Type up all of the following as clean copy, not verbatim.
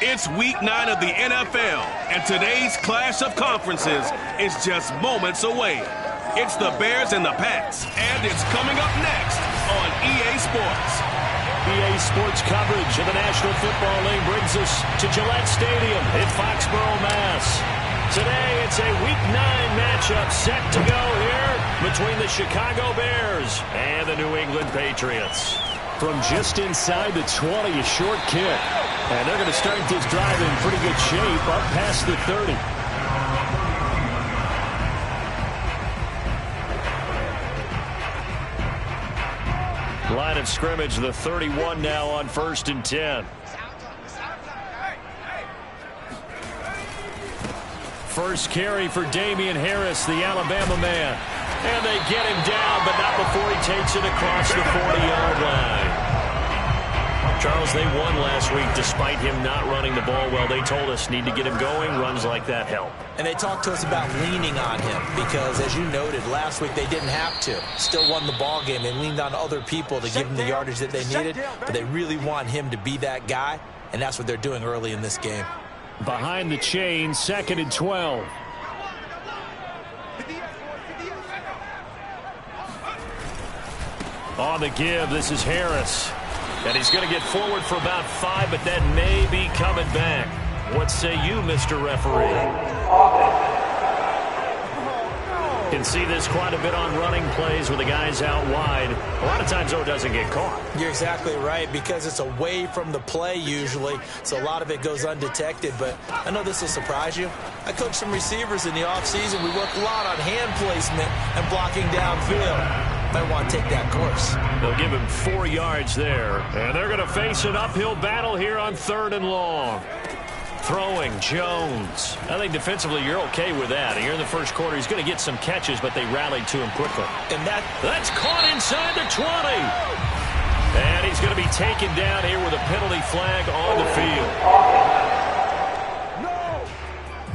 It's week 9 of the NFL, and today's clash of conferences is just moments away. It's the Bears and the Pats, and it's coming up next on EA Sports. EA Sports coverage of the National Football League brings us to Gillette Stadium in Foxborough, Mass. Today, it's a Week 9 matchup set to go here between the Chicago Bears and the New England Patriots. From just inside the 20, a short kick. And they're going to start this drive in pretty good shape up past the 30. Line of scrimmage, the 31 now on 1st and 10. First carry for Damian Harris, the Alabama man. And they get him down, but not before he takes it across the 40-yard line. Charles, they won last week despite him not running the ball well. They told us need to get him going. Runs like that help. And they talked to us about leaning on him because, as you noted, last week they didn't have to. Still won the ball game. They leaned on other people to give them the yardage that they needed. But they really want him to be that guy, and that's what they're doing early in this game. Behind the chain, 2nd and 12. On the give, this is Harris. And he's going to get forward for about 5, but that may be coming back. What say you, Mr. Referee? Can see this quite a bit on running plays with the guys out wide. A lot of times, though, it doesn't get caught. You're exactly right, because it's away from the play usually, so a lot of it goes undetected. But I know this will surprise you. I coached some receivers in the offseason. We worked a lot on hand placement and blocking downfield. Might want to take that course. They'll give him 4 yards there. And they're going to face an uphill battle here on 3rd and long. Throwing, Jones. I think defensively you're okay with that. Here in the first quarter, he's going to get some catches, but they rallied to him quickly. And that's caught inside the 20. And he's going to be taken down here with a penalty flag on the field.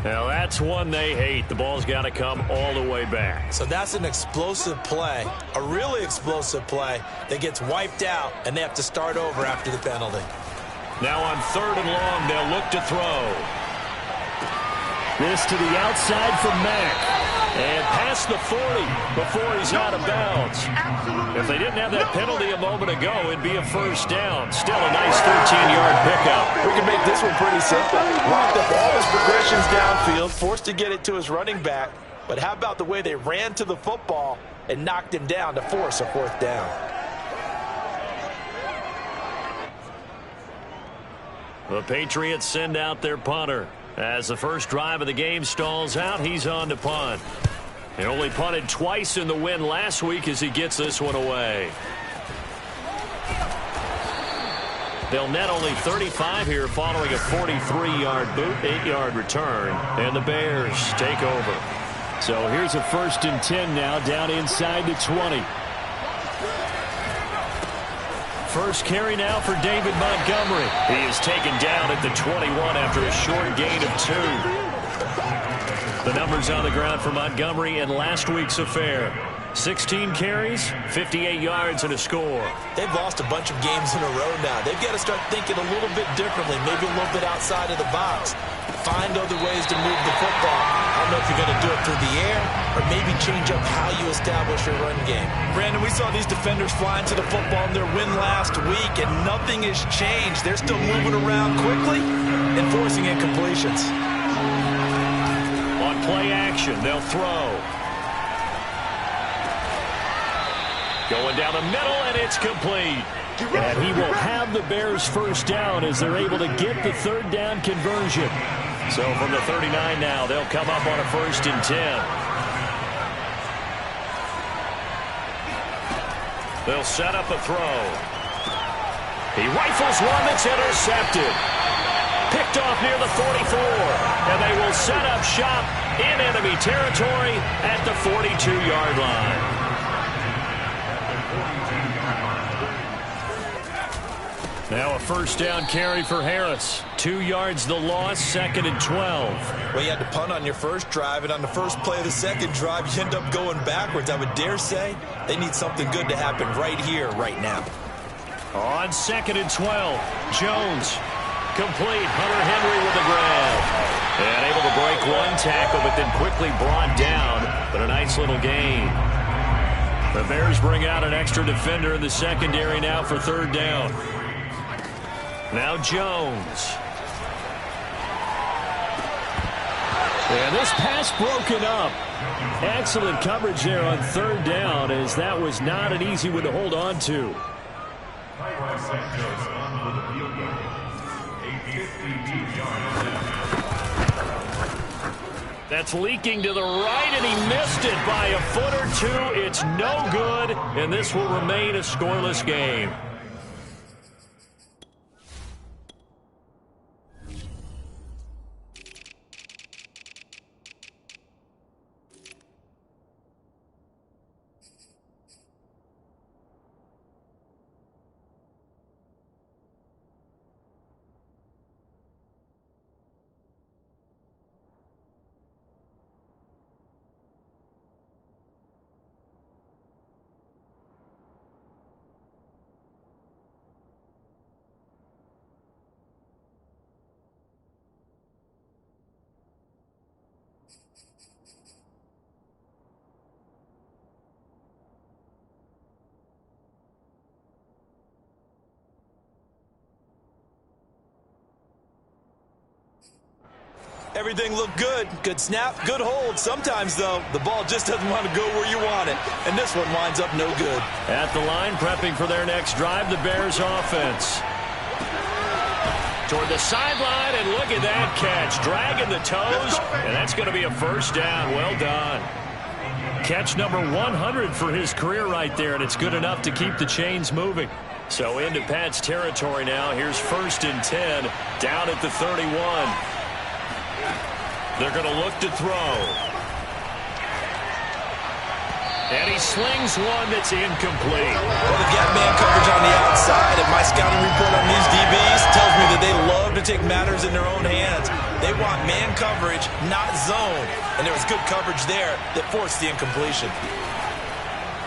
Now, that's one they hate. The ball's got to come all the way back. So that's an explosive play, a really explosive play that gets wiped out, and they have to start over after the penalty. Now on 3rd and long, they'll look to throw. This to the outside from Mack. And past the 40 before he's out of bounds. If they didn't have that penalty a moment ago, it'd be a first down. Still a nice 13-yard pickup. We can make this one pretty simple. Locked up all his progressions downfield, forced to get it to his running back. But how about the way they ran to the football and knocked him down to force a 4th down? The Patriots send out their punter. As the first drive of the game stalls out, he's on to punt. He only punted twice in the win last week as he gets this one away. They'll net only 35 here following a 43-yard boot, 8-yard return. And the Bears take over. So here's a 1st and 10 now down inside the 20. First carry now for David Montgomery. He is taken down at the 21 after a short gain of 2. The numbers on the ground for Montgomery in last week's affair. 16 carries, 58 yards, and a score. They've lost a bunch of games in a row now. They've got to start thinking a little bit differently, maybe a little bit outside of the box. Find other ways to move the football. I don't know if you're going to do it through the air or maybe change up how you establish your run game. Brandon, we saw these defenders flying to the football in their win last week, and nothing has changed. They're still moving around quickly and forcing incompletions. On play action, they'll throw. Going down the middle, and it's complete. And he will have the Bears first down as they're able to get the 3rd down conversion. So from the 39 now, they'll come up on a 1st and 10. They'll set up a throw. He rifles one that's intercepted. Picked off near the 44. And they will set up shop in enemy territory at the 42-yard line. Now a first down carry for Harris. 2 yards the loss, 2nd and 12. Well, you had to punt on your first drive, and on the first play of the second drive, you end up going backwards. I would dare say they need something good to happen right here, right now. On 2nd and 12, Jones Complete. Hunter Henry with the grab. And able to break one tackle, but then quickly brought down. But a nice little gain. The Bears bring out an extra defender in the secondary now for third down. Now Jones. And this pass broken up. Excellent coverage there on third down, as that was not an easy one to hold on to. That's leaking to the right, and he missed it by a foot or two. It's no good, and this will remain a scoreless game. Everything looked good. Good snap, good hold. Sometimes, though, the ball just doesn't want to go where you want it. And this one winds up no good. At the line, prepping for their next drive, the Bears offense. Toward the sideline, and look at that catch. Dragging the toes, and that's going to be a first down. Well done. Catch number 100 for his career right there, and it's good enough to keep the chains moving. So into Pat's territory now. Here's 1st and 10, down at the 31. They're going to look to throw. And he slings one that's incomplete. Well, they've got man coverage on the outside, and my scouting report on these DBs tells me that they love to take matters in their own hands. They want man coverage, not zone. And there was good coverage there that forced the incompletion.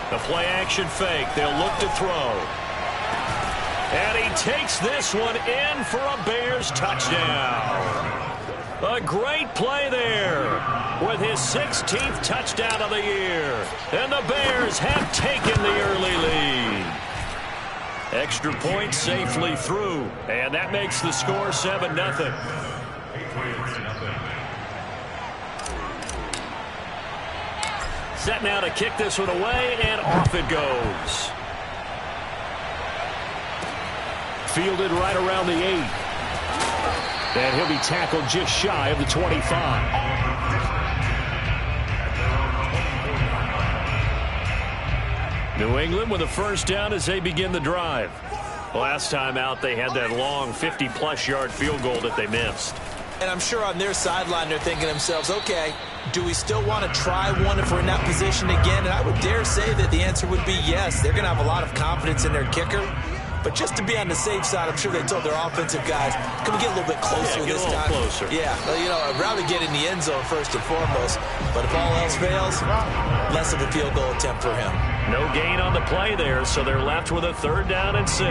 The play-action fake. They'll look to throw. And he takes this one in for a Bears touchdown. A great play there with his 16th touchdown of the year. And the Bears have taken the early lead. Extra point safely through. And that makes the score 7-0. Set now to kick this one away, and off it goes. Fielded right around the 8. And he'll be tackled just shy of the 25. New England with a first down as they begin the drive. Last time out, they had that long 50-plus yard field goal that they missed. And I'm sure on their sideline they're thinking to themselves, okay, do we still want to try one if we're in that position again? And I would dare say that the answer would be yes. They're going to have a lot of confidence in their kicker. But just to be on the safe side, I'm sure they told their offensive guys, can we get a little bit closer this time? Closer. Yeah, well, you know, I'd rather get in the end zone first and foremost. But if all else fails, less of a field goal attempt for him. No gain on the play there, so they're left with a 3rd down and 6.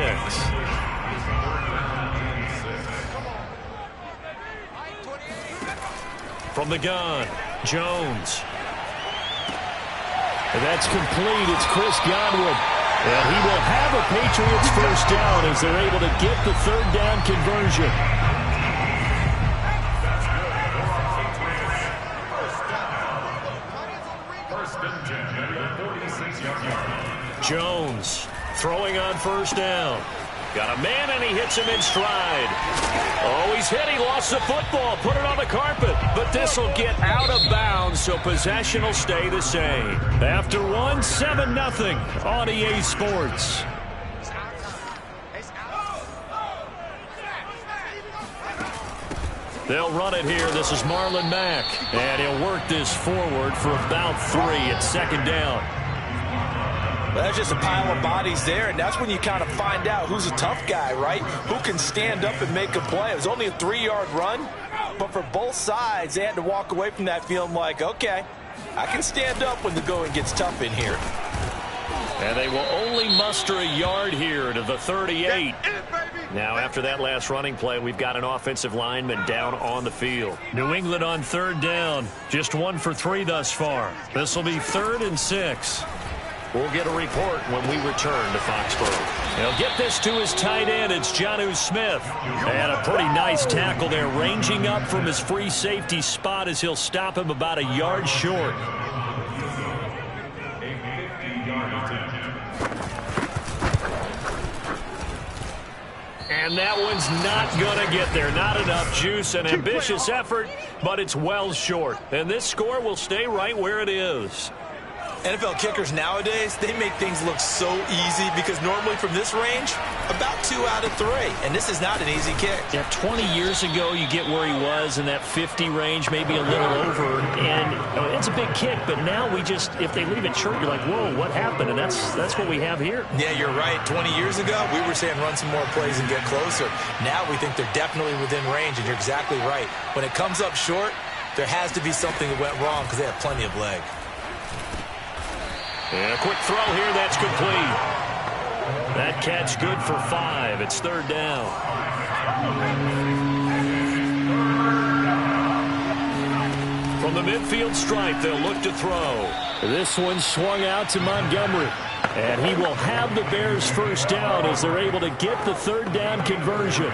From the gun, Jones. And that's complete. It's Chris Godwin. And he will have a Patriots first down as they're able to get the 3rd down conversion. Jones throwing on 1st down. Got a man, and he hits him in stride. Oh, he's hit. He lost the football. Put it on the carpet. But this will get out of bounds, so possession will stay the same. After 7-0 on EA Sports. They'll run it here. This is Marlon Mack. And he'll work this forward for about 3 at 2nd down. Well, that's just a pile of bodies there, and that's when you kind of find out who's a tough guy, right? Who can stand up and make a play. It was only a 3-yard run, but for both sides, they had to walk away from that feeling like, okay, I can stand up when the going gets tough in here. And they will only muster a yard here to the 38. Now, after that last running play, we've got an offensive lineman down on the field. New England on third down. Just 1 for 3 thus far. This will be 3rd and 6. We'll get a report when we return to Foxborough. He'll get this to his tight end. It's Jonnu Smith. And a pretty nice tackle there, ranging up from his free safety spot as he'll stop him about a yard short. And that one's not going to get there. Not enough juice. An ambitious effort, but it's well short. And this score will stay right where it is. NFL kickers nowadays, they make things look so easy because normally from this range, about 2 out of 3. And this is not an easy kick. Yeah, 20 years ago, you get where he was in that 50 range, maybe a little over. And it's a big kick, but now we just, if they leave it short, you're like, whoa, what happened? And that's what we have here. Yeah, you're right. 20 years ago, we were saying run some more plays and get closer. Now we think they're definitely within range, and you're exactly right. When it comes up short, there has to be something that went wrong because they have plenty of leg. And a quick throw here, that's complete. That catch good for 5. It's 3rd down. From the midfield stripe, they'll look to throw. This one swung out to Montgomery. And he will have the Bears first down as they're able to get the 3rd down conversion.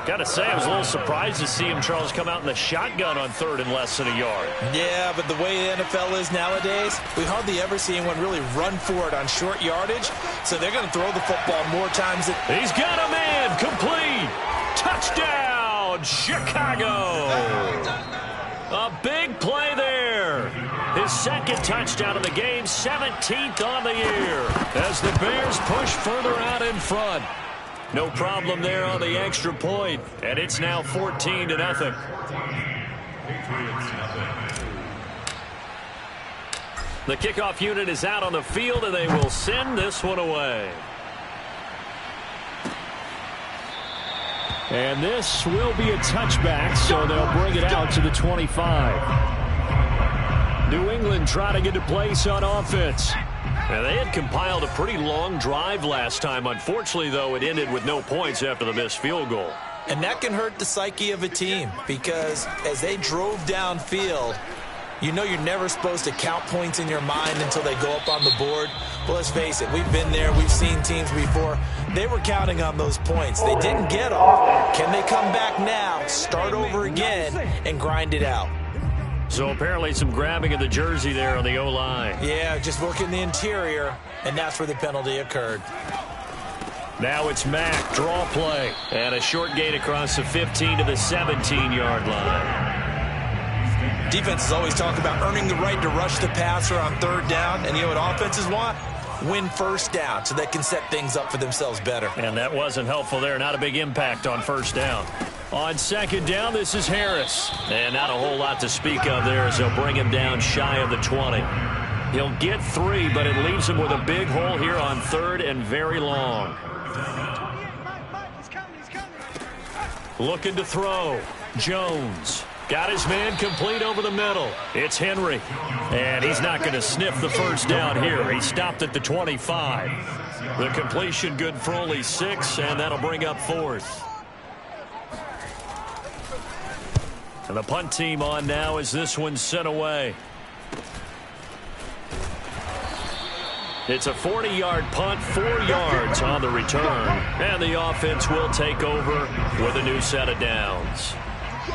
Got to say, I was a little surprised to see him, Charles, come out in the shotgun on 3rd and less than a yard. Yeah, but the way the NFL is nowadays, we hardly ever see anyone really run for it on short yardage. So they're going to throw the football more times than... He's got a man, complete. Touchdown, Chicago. A big play there. His 2nd touchdown of the game, 17th on the year. As the Bears push further out in front. No problem there on the extra point, and it's now 14-0. The kickoff unit is out on the field, and they will send this one away. And this will be a touchback, so they'll bring it out to the 25. New England trying to get a place on offense. And they had compiled a pretty long drive last time. Unfortunately, though, it ended with no points after the missed field goal. And that can hurt the psyche of a team because as they drove downfield, you know you're never supposed to count points in your mind until they go up on the board. But let's face it, we've been there. We've seen teams before. They were counting on those points. They didn't get them. Can they come back now, start over again, and grind it out? So apparently some grabbing of the jersey there on the O-line. Yeah, just working the interior, and that's where the penalty occurred. Now it's Mack, draw play, and a short gain across the 15 to the 17-yard line. Defenses always talk about earning the right to rush the passer on 3rd down, and you know what offenses want? Win 1st down so they can set things up for themselves better. And that wasn't helpful there. Not a big impact on 1st down. On 2nd down, this is Harris. And not a whole lot to speak of there as they'll bring him down shy of the 20. He'll get 3, but it leaves him with a big hole here on 3rd and very long. Looking to throw. Jones. Got his man complete over the middle. It's Henry. And he's not going to sniff the 1st down here. He stopped at the 25. The completion good for only 6, and that'll bring up 4th. And the punt team on now as this one's sent away. It's a 40-yard punt, 4 yards on the return. And the offense will take over with a new set of downs.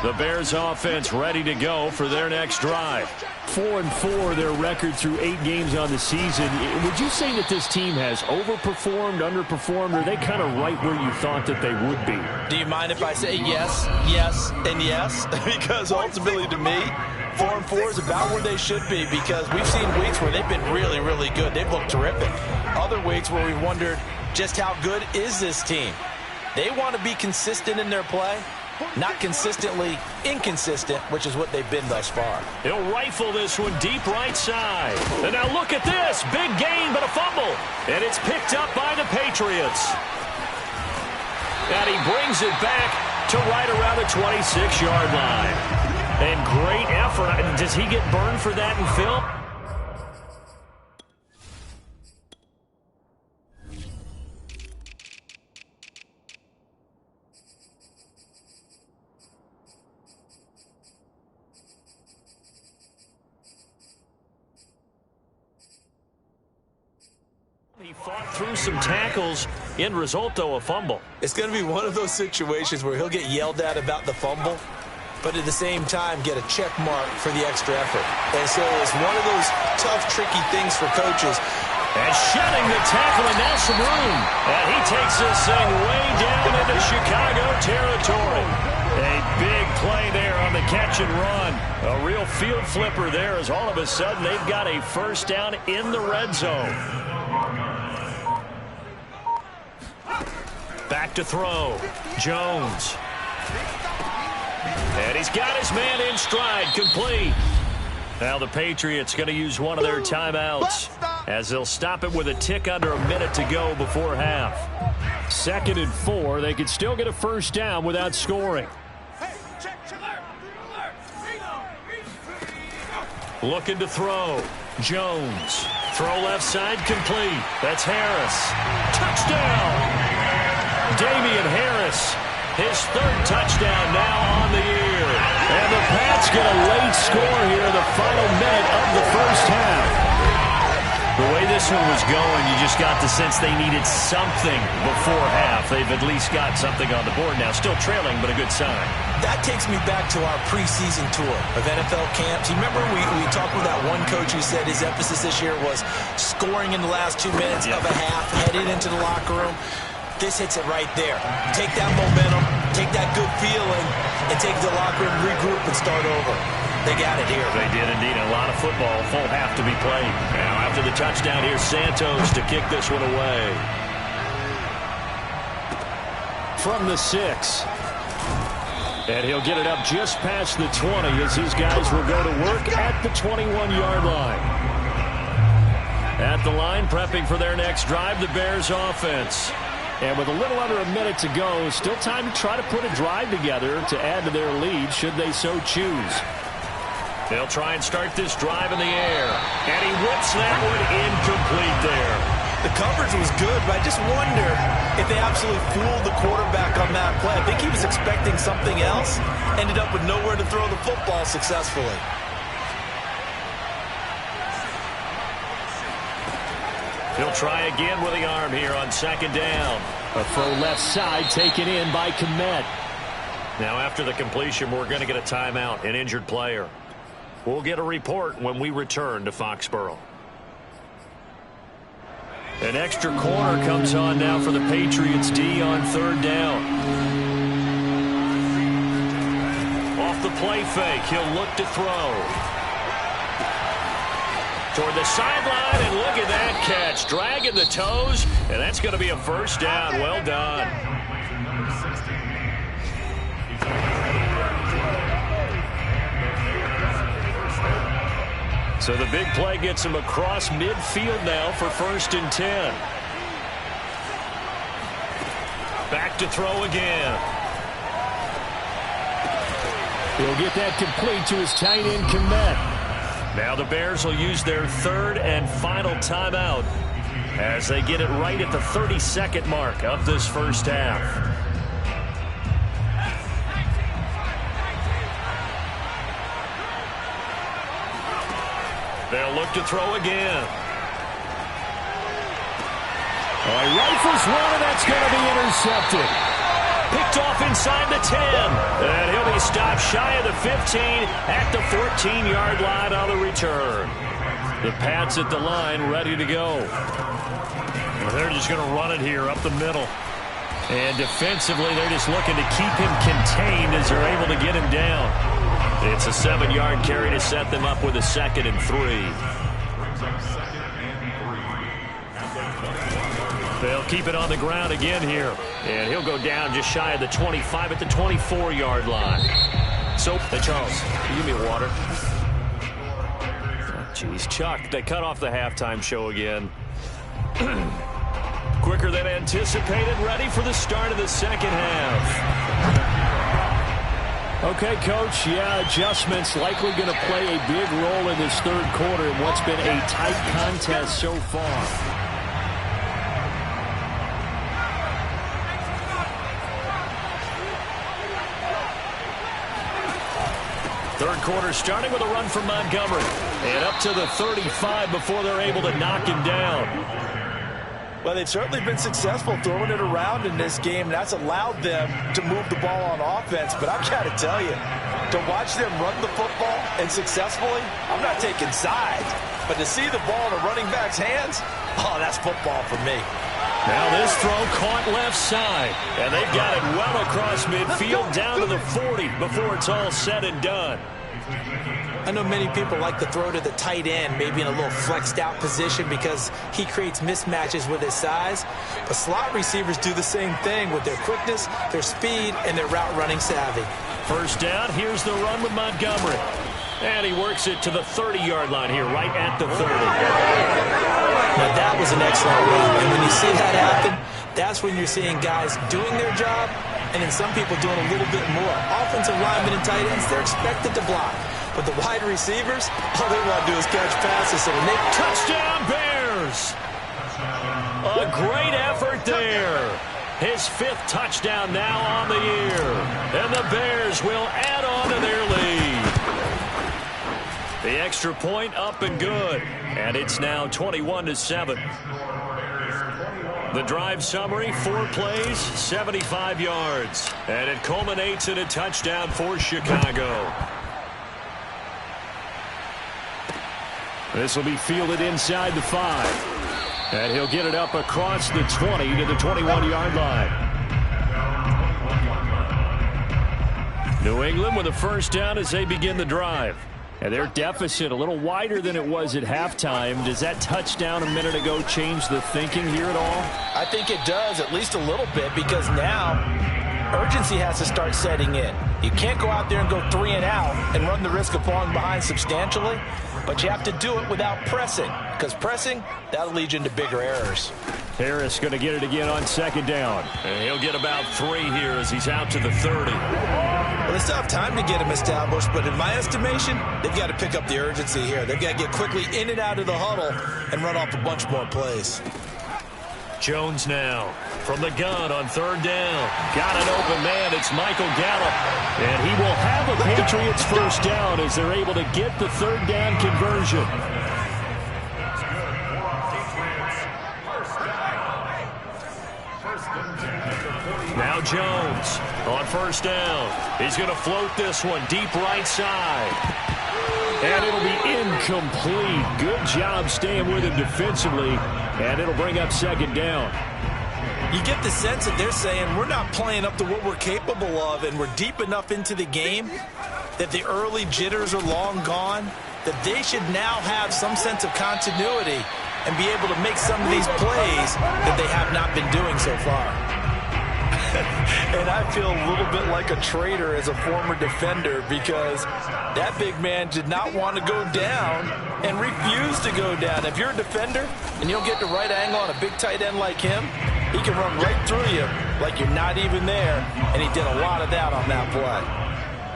The Bears offense ready to go for their next drive. 4-4, their record through 8 games on the season. Would you say that this team has overperformed, underperformed, or are they kind of right where you thought that they would be? Do you mind if I say yes, yes, and yes? Because ultimately to me, 4-4 is about where they should be because we've seen weeks where they've been really, really good. They've looked terrific. Other weeks where we've wondered just how good is this team. They want to be consistent in their play. Not consistently inconsistent, which is what they've been thus far. He'll rifle this one deep right side. And now look at this. Big gain, but a fumble. And it's picked up by the Patriots. And he brings it back to right around the 26-yard line. And great effort. Does he get burned for that in film? He fought through some tackles. End result, though, a fumble. It's going to be one of those situations where he'll get yelled at about the fumble, but at the same time get a check mark for the extra effort. And so it's one of those tough, tricky things for coaches. And shedding the tackle, and now some room. And he takes this thing way down into Chicago territory. A big play there on the catch and run. A real field flipper there as all of a sudden they've got a first down in the red zone. Back to throw. Jones. And he's got his man in stride, complete. Now the Patriots going to use one of their timeouts as they'll stop it with a tick under a minute to go before half. 2nd and 4. They could still get a first down without scoring. Looking to throw. Jones. Throw left side, complete. That's Harris. Touchdown! Damian Harris. His 3rd touchdown now on the year. And the Pats get a late score here in the final minute of the first half. The way this one was going, you just got the sense they needed something before half. They've at least got something on the board now. Still trailing, but a good sign. That takes me back to our preseason tour of NFL camps. You remember we talked with that one coach who said his emphasis this year was scoring in the last 2 minutes of a half, headed into the locker room. This hits it right there. Take that momentum, take that good feeling, and take the locker room, regroup, and start over. They got it here. They did indeed. A lot of football, full half to be played. Now after the touchdown, here's Santos to kick this one away. From the 6. And he'll get it up just past the 20 as these guys will go to work at the 21-yard line. At the line, prepping for their next drive, the Bears offense. And with a little under a minute to go, still time to try to put a drive together to add to their lead should they so choose. They'll try and start this drive in the air. And he whips that one incomplete there. The coverage was good, but I just wonder if they absolutely fooled the quarterback on that play. I think he was expecting something else. Ended up with nowhere to throw the football successfully. He'll try again with the arm here on 2nd down. A throw left side taken in by Kmet. Now after the completion, we're going to get a timeout, an injured player. We'll get a report when we return to Foxborough. An extra corner comes on now for the Patriots D on 3rd down. Off the play fake, he'll look to throw. Toward the sideline, and look at that catch. Dragging the toes, and that's going to be a first down. Well done. So the big play gets him across midfield now for 1st and 10. Back to throw again. He'll get that complete to his tight end, Kmet. Now the Bears will use their 3rd and final timeout as they get it right at the 32nd mark of this first half. They'll look to throw again. He rifles one, and that's going to be intercepted. Picked off inside the 10. And he'll be stopped shy of the 15 at the 14-yard line on the return. The Pats at the line ready to go. Well, they're just going to run it here up the middle. And defensively, they're just looking to keep him contained as they're able to get him down. It's a 7-yard carry to set them up with a 2nd and 3. They'll keep it on the ground again here. And he'll go down just shy of the 25 at the 24-yard line. So, hey, Charles, can you give me water? Jeez, Chuck, they cut off the halftime show again. Quicker than anticipated, ready for the start of the 2nd half. Okay, Coach, yeah, adjustments likely going to play a big role in this 3rd quarter in what's been a tight contest so far. Third quarter starting with a run from Montgomery. And up to the 35 before they're able to knock him down. Well, they've certainly been successful throwing it around in this game. That's allowed them to move the ball on offense. But I've got to tell you, to watch them run the football and successfully, I'm not taking sides. But to see the ball in a running back's hands, oh, that's football for me. Now this throw caught left side. And they've got it well across midfield down to the 40 before it's all said and done. I know many people like to throw to the tight end, maybe in a little flexed out position because he creates mismatches with his size. But slot receivers do the same thing with their quickness, their speed, and their route running savvy. First down, here's the run with Montgomery. And he works it to the 30-yard line here, right at the 30. Now that was an excellent run. And when you see that happen, that's when you're seeing guys doing their job and then some people doing a little bit more. Offensive linemen and tight ends, they're expected to block. But the wide receivers, all they want to do is catch passes. So when they touchdown Bears! A great effort there. His 5th touchdown now on the year. And the Bears will add on to their lead. The extra point up and good. And it's now 21-7. The drive summary, 4 plays, 75 yards. And it culminates in a touchdown for Chicago. This will be fielded inside the 5. And he'll get it up across the 20 to the 21-yard line. New England with a first down as they begin the drive. And their deficit a little wider than it was at halftime. Does that touchdown a minute ago change the thinking here at all? I think it does, at least a little bit, because now urgency has to start setting in. You can't go out there and go 3 and out and run the risk of falling behind substantially. But you have to do it without pressing, because pressing, that'll lead you into bigger errors. Harris going to get it again on second down. And he'll get about 3 here as he's out to the 30. Well, they still have time to get him established, but in my estimation, they've got to pick up the urgency here. They've got to get quickly in and out of the huddle and run off a bunch more plays. Jones now from the gun on 3rd down. Got an open man. It's Michael Gallup. And he will have a Patriots first down as they're able to get the 3rd down conversion. Now Jones on 1st down. He's going to float this one deep right side. And it'll be incomplete. Good job staying with him defensively. And it'll bring up 2nd down. You get the sense that they're saying we're not playing up to what we're capable of, and we're deep enough into the game that the early jitters are long gone, that they should now have some sense of continuity and be able to make some of these plays that they have not been doing so far. And I feel a little bit like a traitor as a former defender, because that big man did not want to go down and refused to go down. If you're a defender and you'll get the right angle on a big tight end like him, he can run right through you like you're not even there, and he did a lot of that on that play.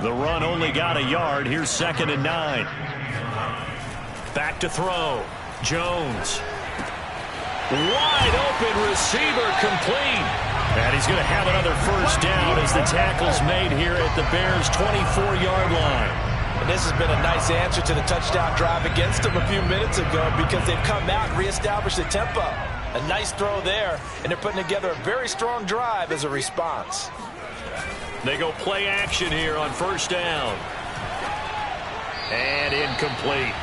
The run only got a yard. Here's 2nd and 9. Back to throw. Jones. Wide open receiver, complete. And he's going to have another first down as the tackle's made here at the Bears' 24-yard line. And this has been a nice answer to the touchdown drive against them a few minutes ago, because they've come out and reestablished the tempo. A nice throw there, and they're putting together a very strong drive as a response. They go play action here on 1st down. And incomplete.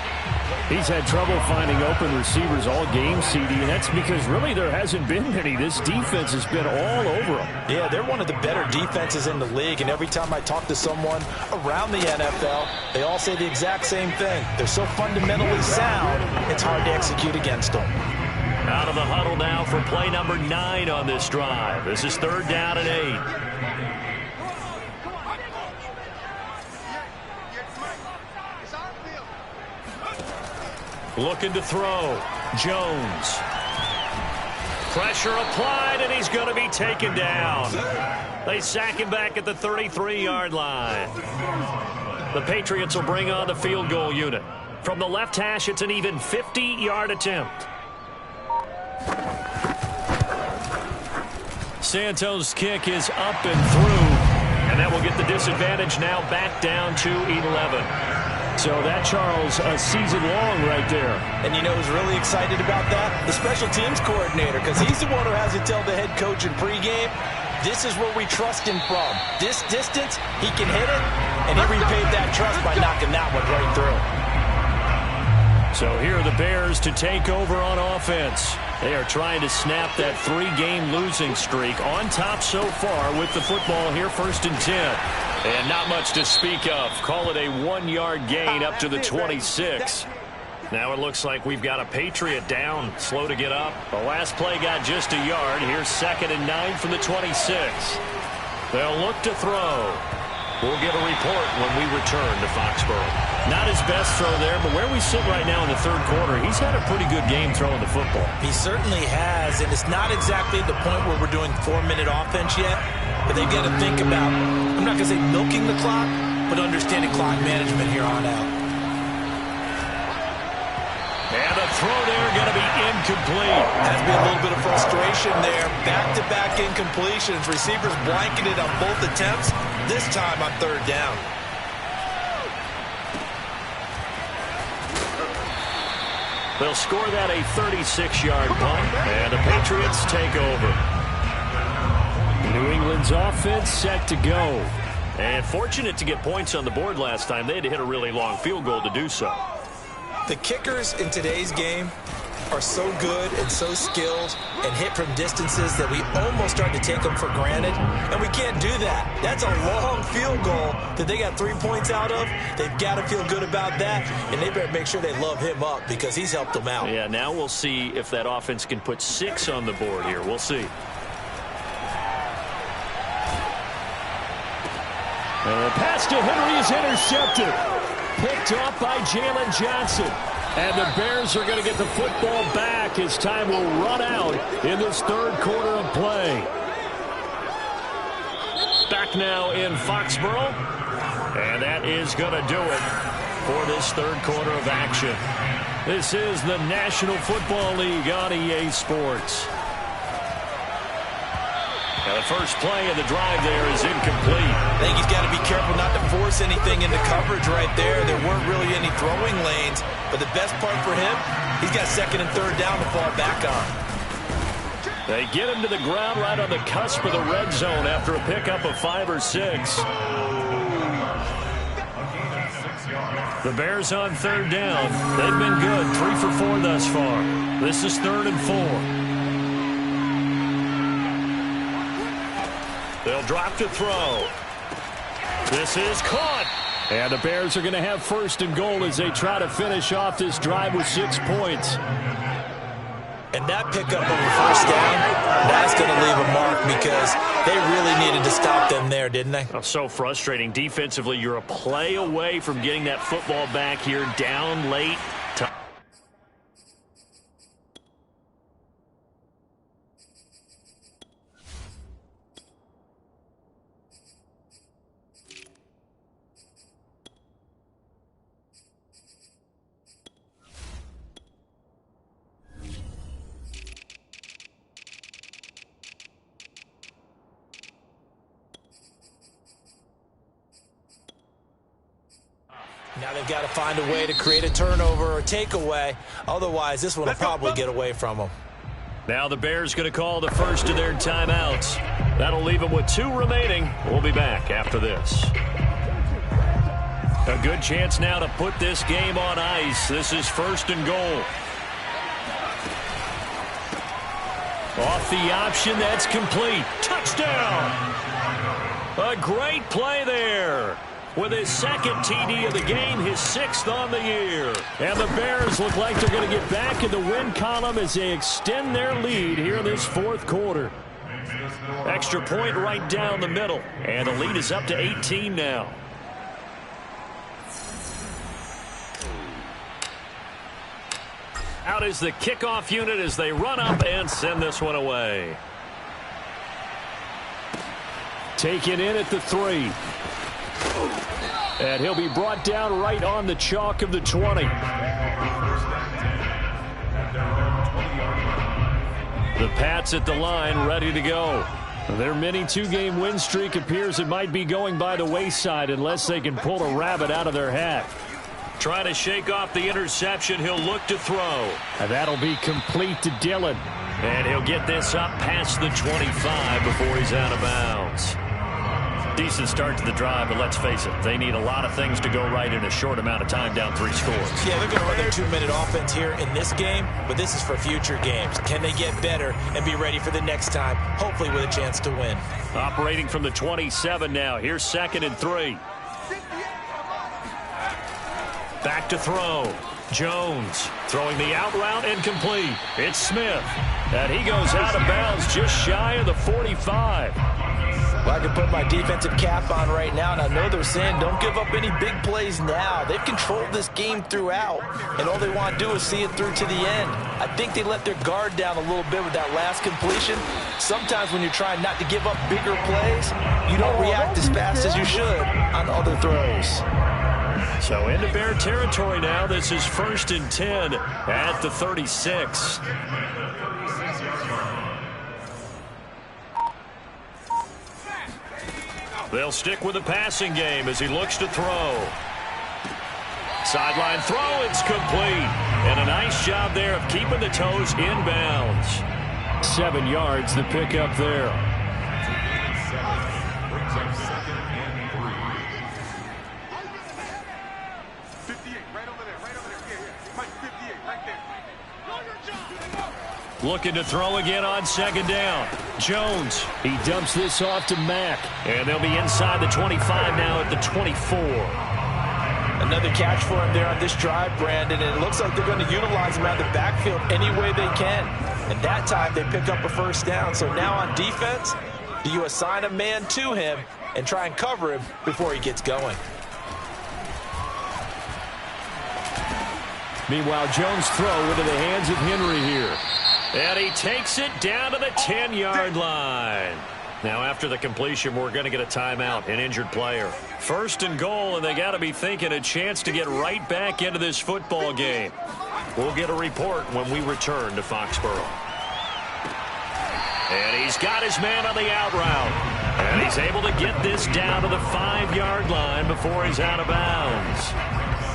He's had trouble finding open receivers all game, CD, and that's because really there hasn't been many. This defense has been all over them. Yeah, they're one of the better defenses in the league, and every time I talk to someone around the NFL, they all say the exact same thing. They're so fundamentally sound, it's hard to execute against them. Out of the huddle now for play number 9 on this drive. This is 3rd down and 8. Looking to throw. Jones. Pressure applied, and he's going to be taken down. They sack him back at the 33-yard line. The Patriots will bring on the field goal unit. From the left hash, it's an even 50-yard attempt. Santos' kick is up and through, and that will get the disadvantage now back down to 11. So that, Charles, a season long right there. And you know who's really excited about that? The special teams coordinator, because he's the one who has to tell the head coach in pregame, this is where we trust him from. This distance, he can hit it, and he repaid that trust by knocking that one right through. So here are the Bears to take over on offense. They are trying to snap that 3-game losing streak, on top so far with the football here, 1st and 10. And not much to speak of. Call it a 1-yard gain up to the 26. Now it looks like we've got a Patriot down, slow to get up. The last play got just a yard. Here's 2nd and 9 from the 26. They'll look to throw. We'll get a report when we return to Foxborough. Not his best throw there, but where we sit right now in the 3rd quarter, he's had a pretty good game throwing the football. He certainly has, and it's not exactly the point where we're doing 4-minute offense yet, but they've got to think about, I'm not going to say milking the clock, but understanding clock management here on out. And the throw there going to be incomplete. Has been a little bit of frustration there. Back-to-back incompletions. Receivers blanketed on both attempts, this time on 3rd down. They'll score that a 36-yard punt, and the Patriots take over. New England's offense set to go. And fortunate to get points on the board last time. They had to hit a really long field goal to do so. The kickers in today's game are so good and so skilled and hit from distances that we almost start to take them for granted, and we can't do that. That's a long field goal that they got 3 points out of. They've got to feel good about that, and they better make sure they love him up because he's helped them out. Yeah, now we'll see if that offense can put 6 on the board here. We'll see. And the pass to Henry is intercepted. Picked off by Jalen Johnson. And the Bears are going to get the football back as time will run out in this 3rd quarter of play. Back now in Foxborough. And that is going to do it for this 3rd quarter of action. This is the National Football League on EA Sports. Now the first play of the drive there is incomplete. I think he's got to be careful not to force anything into coverage right there. There weren't really any throwing lanes, but the best part for him, he's got 2nd and 3rd down to fall back on. They get him to the ground right on the cusp of the red zone after a pickup of 5 or 6. The Bears on 3rd down. They've been good, 3 for 4 thus far. This is 3rd and 4. They'll drop to throw. This is caught. And the Bears are going to have 1st and goal as they try to finish off this drive with 6 points. And that pickup on the 1st down, that's going to leave a mark because they really needed to stop them there, didn't they? Oh, so frustrating. Defensively, you're a play away from getting that football back here down late. Now they've got to find a way to create a turnover or takeaway. Otherwise, this one will probably get away from them. Now the Bears going to call the first of their timeouts. That'll leave them with 2 remaining. We'll be back after this. A good chance now to put this game on ice. This is 1st and goal. Off the option, that's complete. Touchdown! A great play there. With his 2nd TD of the game, his 6th on the year. And the Bears look like they're going to get back in the win column as they extend their lead here in this 4th quarter. Extra point right down the middle. And the lead is up to 18 now. Out is the kickoff unit as they run up and send this one away. Taken in at the 3. And he'll be brought down right on the chalk of the 20. The Pats at the line ready to go. Their mini 2-game win streak appears it might be going by the wayside unless they can pull a rabbit out of their hat. Trying to shake off the interception. He'll look to throw. And that'll be complete to Dillon. And he'll get this up past the 25 before he's out of bounds. Decent start to the drive, but let's face it, they need a lot of things to go right in a short amount of time, down 3 scores. Yeah, they're going to run their 2-minute offense here in this game, but this is for future games. Can they get better and be ready for the next time, hopefully with a chance to win? Operating from the 27 now. Here's 2nd and 3. Back to throw. Jones throwing the out route incomplete. It's Smith. And he goes out of bounds just shy of the 45. Well, I can put my defensive cap on right now, and I know they're saying don't give up any big plays now. They've controlled this game throughout, and all they want to do is see it through to the end. I think they let their guard down a little bit with that last completion. Sometimes when you're trying not to give up bigger plays, you don't react as fast as you should on other throws. So into Bear territory now. This is 1st and 10 at the 36. They'll stick with the passing game as he looks to throw. Sideline throw, it's complete. And a nice job there of keeping the toes in bounds. 7 yards, the pickup there. Looking to throw again on 2nd down. Jones. He dumps this off to Mack. And they'll be inside the 25 now at the 24. Another catch for him there on this drive, Brandon, and it looks like they're going to utilize him out of the backfield any way they can. And that time they pick up a 1st down. So now on defense, do you assign a man to him and try and cover him before he gets going? Meanwhile, Jones' throw into the hands of Henry here. And he takes it down to the 10-yard line. Now, after the completion, we're going to get a timeout, an injured player. 1st and goal, and they got to be thinking a chance to get right back into this football game. We'll get a report when we return to Foxborough. And he's got his man on the out route. And he's able to get this down to the 5-yard line before he's out of bounds.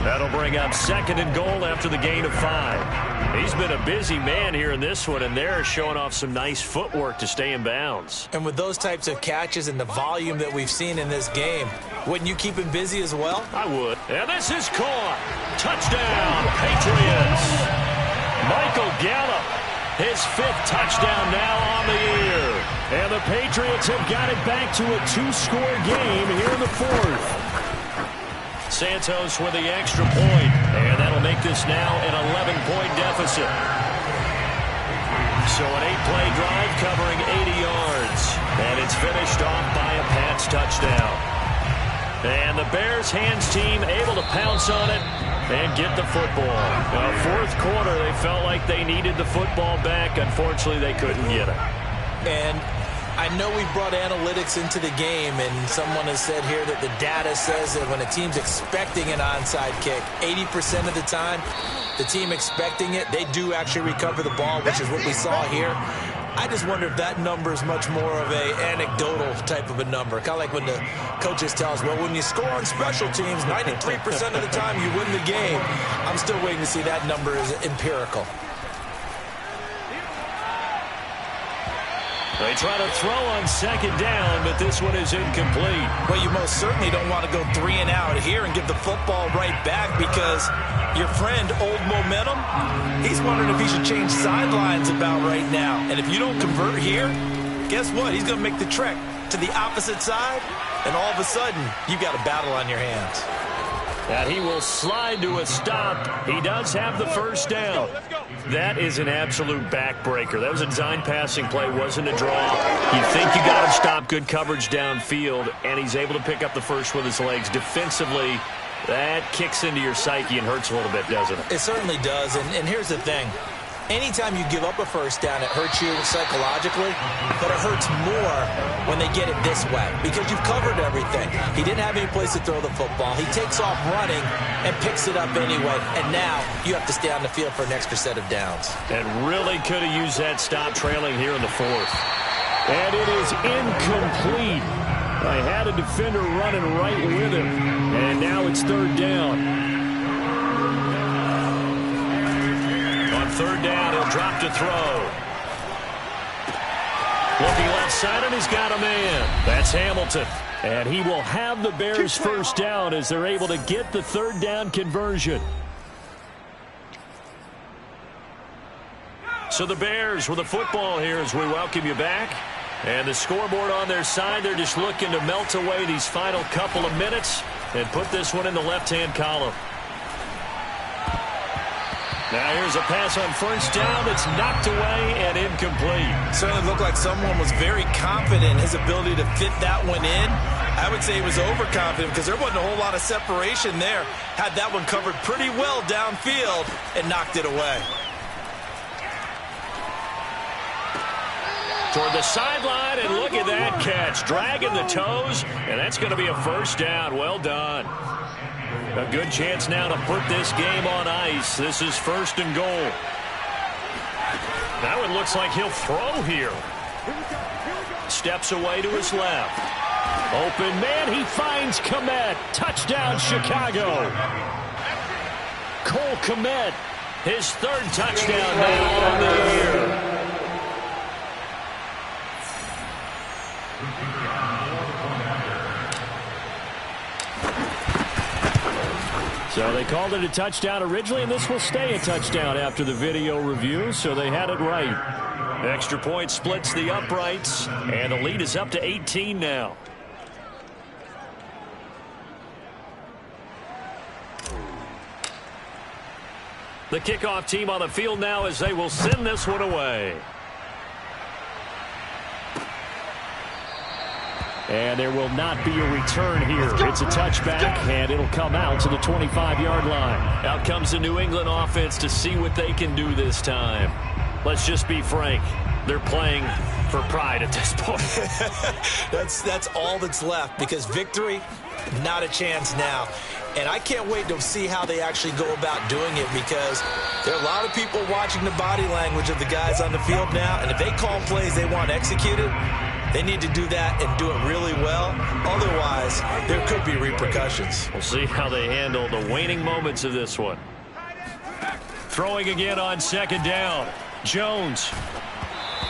That'll bring up 2nd and goal after the gain of 5. He's been a busy man here in this one, and they're showing off some nice footwork to stay in bounds. And with those types of catches and the volume that we've seen in this game, wouldn't you keep him busy as well? I would. And this is caught. Touchdown, Patriots. Michael Gallup, his 5th touchdown now on the year. And the Patriots have got it back to a 2-score game here in the 4th. Santos with the extra point, and that'll make this now an 11-point deficit. So an 8-play drive covering 80 yards, and it's finished off by a Pats touchdown. And the Bears hands team able to pounce on it and get the football. Now, 4th quarter, they felt like they needed the football back. Unfortunately, they couldn't get it. And I know we brought analytics into the game, and someone has said here that the data says that when a team's expecting an onside kick, 80% of the time, the team expecting it, they do actually recover the ball, which is what we saw here. I just wonder if that number is much more of a anecdotal type of a number. Kind of like when the coaches tell us, well, when you score on special teams, 93% of the time you win the game. I'm still waiting to see that number is empirical. They try to throw on 2nd down, but this one is incomplete. Well, you most certainly don't want to go 3 and out here and give the football right back, because your friend, Old Momentum, he's wondering if he should change sidelines about right now. And if you don't convert here, guess what? He's going to make the trek to the opposite side, and all of a sudden, you've got a battle on your hands. And he will slide to a stop. He does have the 1st down. That is an absolute backbreaker. That was a design passing play, wasn't a draw. You think you got him stopped, good coverage downfield, and he's able to pick up the 1st with his legs. Defensively, that kicks into your psyche and hurts a little bit, doesn't it? It certainly does, and here's the thing. Anytime you give up a 1st down, it hurts you psychologically, but it hurts more when they get it this way, because you've covered everything. He didn't have any place to throw the football. He takes off running and picks it up anyway, and now you have to stay on the field for an extra set of downs. And really could have used that stop trailing here in the 4th. And it is incomplete. I had a defender running right with him, and now it's 3rd down. third down. He'll drop to throw. Looking left side, and he's got a man. That's Hamilton. And he will have the Bears first down as they're able to get the third down conversion. So the Bears with the football here as we welcome you back. And the scoreboard on their side, they're just looking to melt away these final couple of minutes and put this one in the left-hand column. Now here's a pass on first down that's knocked away and incomplete. Certainly looked like someone was very confident in his ability to fit that one in. I would say he was overconfident because there wasn't a whole lot of separation there. Had that one covered pretty well downfield and knocked it away. Toward the sideline, and look at that catch. Dragging the toes, and that's going to be a first down. Well done. A good chance now to put this game on ice. This is first and goal. Now it looks like he'll throw here. Steps away to his left. Open man, he finds Kmet. Touchdown, Chicago. Cole Kmet, his third touchdown now on the year. So they called it a touchdown originally, and this will stay a touchdown after the video review, so they had it right. Extra point splits the uprights, and the lead is up to 18 now. The kickoff team on the field now as they will send this one away. And there will not be a return here. It's a touchback, and it'll come out to the 25-yard line. Out comes the New England offense to see what they can do this time. Let's just be frank. They're playing for pride at this point. That's all that's left because victory, not a chance now. And I can't wait to see how they actually go about doing it because there are a lot of people watching the body language of the guys on the field now. And if they call plays they want executed, they need to do that and do it really well. Otherwise, there could be repercussions. We'll see how they handle the waning moments of this one. Throwing again on second down. Jones.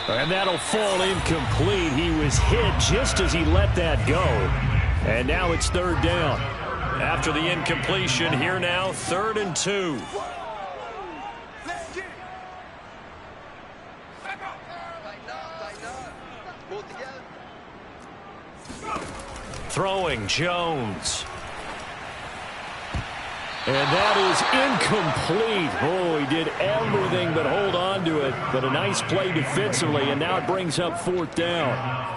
And that'll fall incomplete. He was hit just as he let that go. And now it's third down. After the incompletion, here now, 3rd and 2. Throwing, Jones. And that is incomplete. Oh, he did everything but hold on to it. But a nice play defensively, and now it brings up 4th down.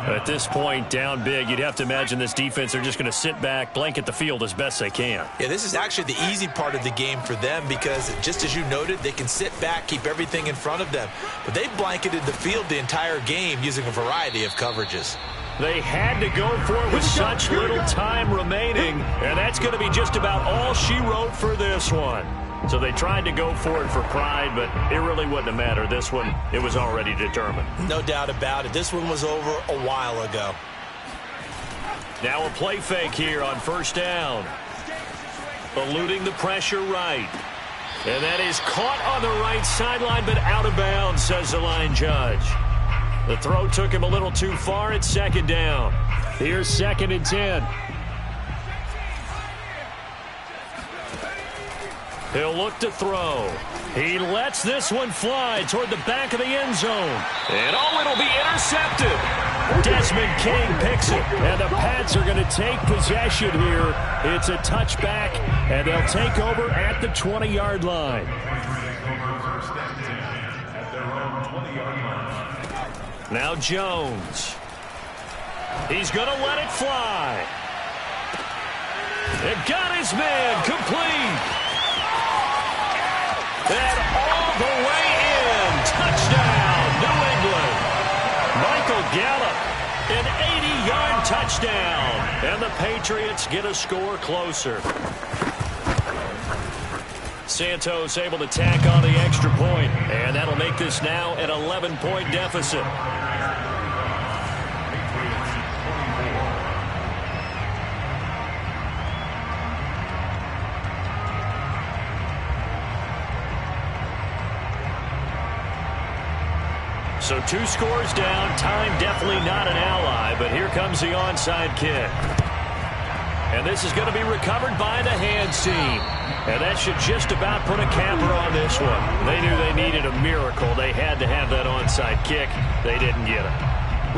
At this point, down big, you'd have to imagine this defense, they're just going to sit back, blanket the field as best they can. Yeah, this is actually the easy part of the game for them because, just as you noted, they can sit back, keep everything in front of them. But they blanketed the field the entire game using a variety of coverages. They had to go for it with such little time remaining, and that's going to be just about all she wrote for this one. So they tried to go for it for pride, but it really wouldn't have mattered. This one, it was already determined. No doubt about it. This one was over a while ago. Now a play fake here on first down. Eluding the pressure right. And that is caught on the right sideline, but out of bounds, says the line judge. The throw took him a little too far. It's second down. Here's 2nd and 10. He'll look to throw. He lets this one fly toward the back of the end zone. And it'll be intercepted. Desmond King picks it. And the Pats are going to take possession here. It's a touchback, and they'll take over at the 20-yard line. Now Jones. He's going to let it fly. It got his man complete. And all the way in. Touchdown, New England. Michael Gallup, an 80-yard touchdown. And the Patriots get a score closer. Santos able to tack on the extra point. And that'll make this now an 11-point deficit. So 2 scores down. Time definitely not an ally, but here comes the onside kick. And this is going to be recovered by the hands team. And that should just about put a capper on this one. They knew they needed a miracle. They had to have that onside kick. They didn't get it.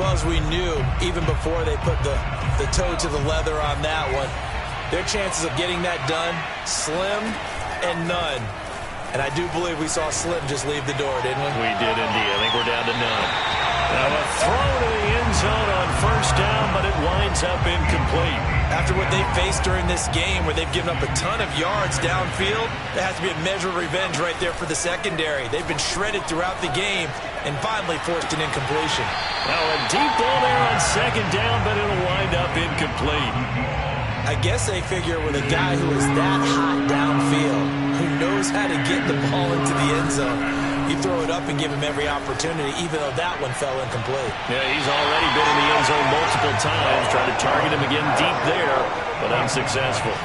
Well, as we knew, even before they put the toe to the leather on that one, their chances of getting that done, slim and none. And I do believe we saw Slim just leave the door, didn't we? We did indeed. I think we're down to none. Now a throw to the end zone on first down, but it winds up incomplete. After what they faced during this game where they've given up a ton of yards downfield, there has to be a measure of revenge right there for the secondary. They've been shredded throughout the game and finally forced an incompletion. Now a deep ball there on second down, but it'll wind up incomplete. I guess they figure with a guy who is that hot downfield, who knows how to get the ball into the end zone, you throw it up and give him every opportunity, even though that one fell incomplete. Yeah, he's already been in the end zone multiple times, trying to target him again deep there, but unsuccessful.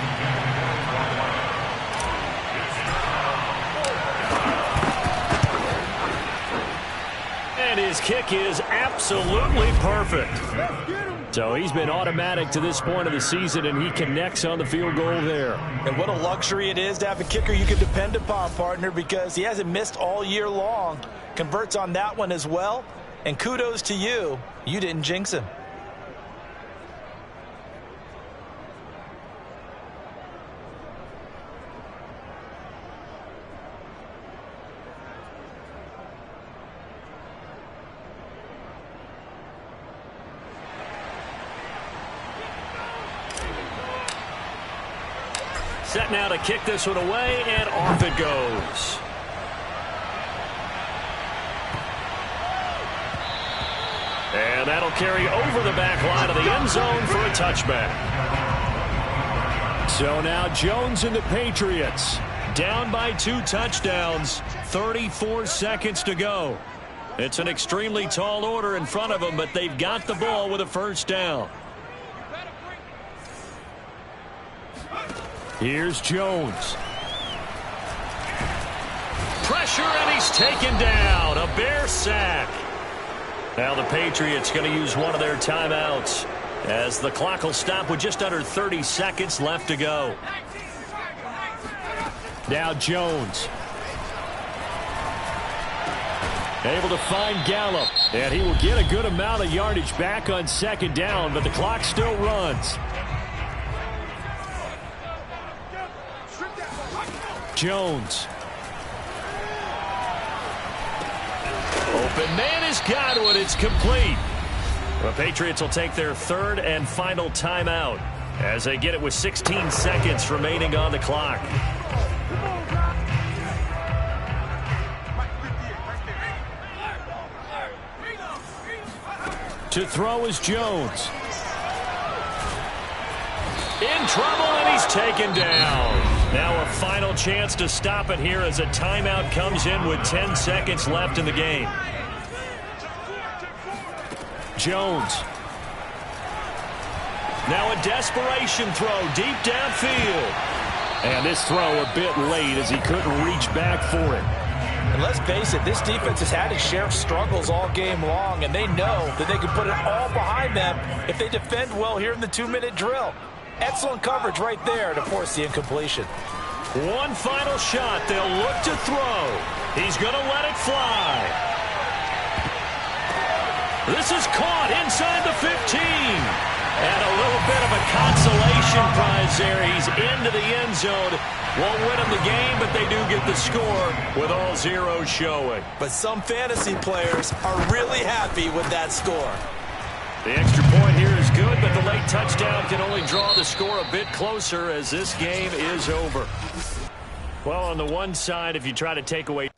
And his kick is absolutely perfect. So he's been automatic to this point of the season, and he connects on the field goal there. And what a luxury it is to have a kicker you can depend upon, partner, because he hasn't missed all year long. Converts on that one as well. And kudos to you. You didn't jinx him. Set now to kick this one away, and off it goes. And that'll carry over the back line of the end zone for a touchback. So now Jones and the Patriots down by 2 touchdowns, 34 seconds to go. It's an extremely tall order in front of them, but they've got the ball with a first down. Here's Jones. Pressure, and he's taken down. A Bear sack. Now the Patriots going to use one of their timeouts as the clock will stop with just under 30 seconds left to go. Now Jones. Able to find Gallup. And he will get a good amount of yardage back on second down, but the clock still runs. Jones. Open man has got it. It's complete. The Patriots will take their 3rd and final timeout as they get it with 16 seconds remaining on the clock. To throw is Jones. In trouble, and he's taken down. Now a final chance to stop it here as a timeout comes in with 10 seconds left in the game. Jones. Now a desperation throw deep downfield. And this throw a bit late as he couldn't reach back for it. And let's face it, this defense has had its share of struggles all game long, and they know that they can put it all behind them if they defend well here in the 2-minute drill. Excellent coverage right there to force the incompletion. One final shot. They'll look to throw. He's going to let it fly. This is caught inside the 15. And a little bit of a consolation prize there. He's into the end zone. Won't win them the game, but they do get the score with all zeros showing. But some fantasy players are really happy with that score. The extra point here is good, but the late touchdown can only draw the score a bit closer as this game is over. Well, on the one side, if you try to take away